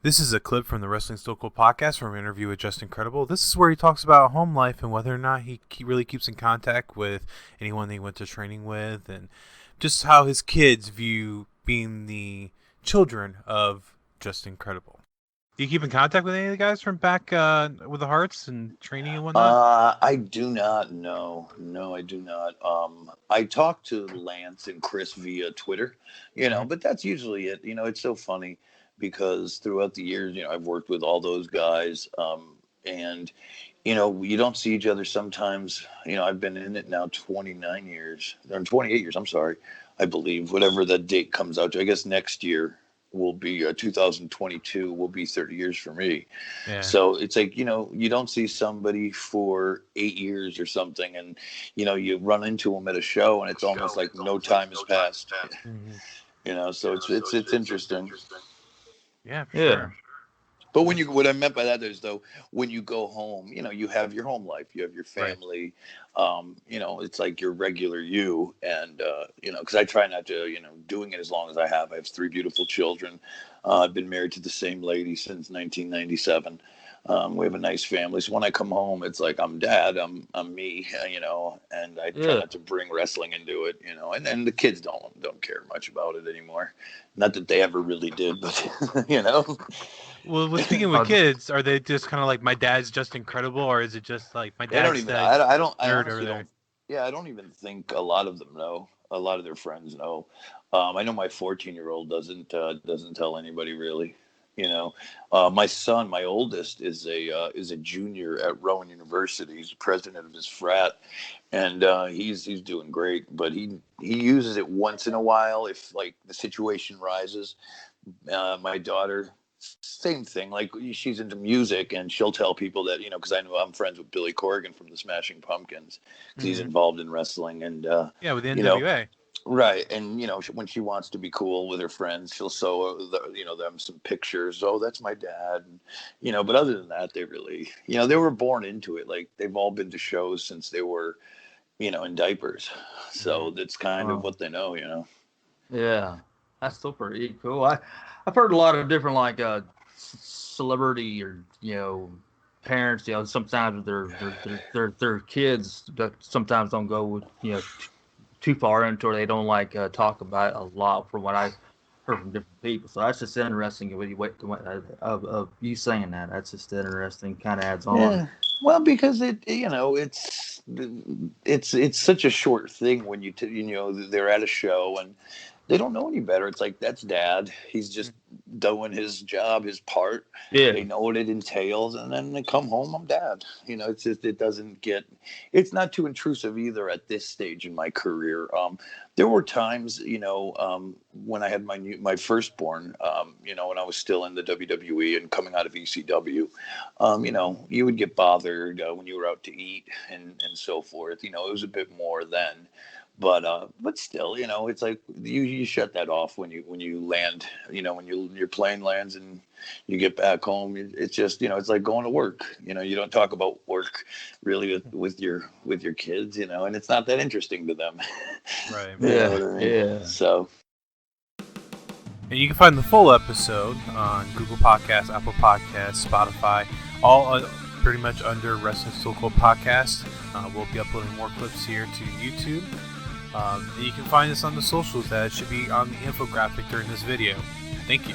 This is a clip from the Wrestling Still Cool podcast from an interview with Justin Credible. This is where he talks about home life and whether or not he really keeps in contact with anyone that he went to training with, and just how his kids view being the children of Justin Credible. Do you keep in contact with any of the guys from back with the Hearts and training and whatnot? I do not know. No, I do not. I talk to Lance and Chris via Twitter, but that's usually it. It's so funny because throughout the years, I've worked with all those guys, and you don't see each other sometimes. I've been in it now 29 years, or 28 years. I'm sorry, I believe whatever the date comes out to. I guess next year will be 2022 will be 30 years for me. Yeah. So it's like, you don't see somebody for 8 years or something, and you run into them at a show and it's almost like no time has passed. So it's interesting. Yeah, for sure. But what I meant by that is, though, when you go home, you have your home life, you have your family, it's like your regular you. And, because I try not to, doing it as long as I have 3 beautiful children. I've been married to the same lady since 1997. We have a nice family. So when I come home, it's like, I'm dad, I'm me, and I try not to bring wrestling into it, and then the kids don't care much about it anymore. Not that they ever really did, but, Well, speaking with kids, are they just kind of like, my dad's just incredible, or is it just like my dad's I don't nerd over there? I don't even think a lot of them know. A lot of their friends know. I know my 14-year-old doesn't tell anybody really. My son, my oldest, is a junior at Rowan University. He's president of his frat, and he's doing great. But he uses it once in a while if like the situation rises. My daughter, same thing. Like she's into music, and she'll tell people that because I know I'm friends with Billy Corgan from the Smashing Pumpkins because he's involved in wrestling and with the NWA. Right, and when she wants to be cool with her friends, she'll show them some pictures. Oh, that's my dad, But other than that, they really, they were born into it. Like they've all been to shows since they were, in diapers. So that's kind of what they know. Yeah, that's still pretty cool. I've heard a lot of different like celebrity or parents. Sometimes their kids sometimes don't go with too far into it. They don't like talk about it a lot from what I heard from different people. So that's just interesting of you saying that. That's just interesting. Kind of adds on. Yeah. Well, because it's such a short thing when they're at a show and they don't know any better. It's like, that's dad. He's just doing his job, his part. Yeah. They know what it entails. And then they come home, I'm dad. It's just, it's not too intrusive either at this stage in my career. There were times, when I had my firstborn, when I was still in the WWE and coming out of ECW, you would get bothered when you were out to eat and so forth. It was a bit more then. But still, it's like you shut that off when you land, when your plane lands and you get back home. It's just, it's like going to work. You don't talk about work really with your kids, and it's not that interesting to them. Right. Yeah. So. And you can find the full episode on Google Podcasts, Apple Podcasts, Spotify, all pretty much under Wrestling Still Cool Podcast. We'll be uploading more clips here to YouTube. And you can find us on the socials that should be on the infographic during this video. Thank you.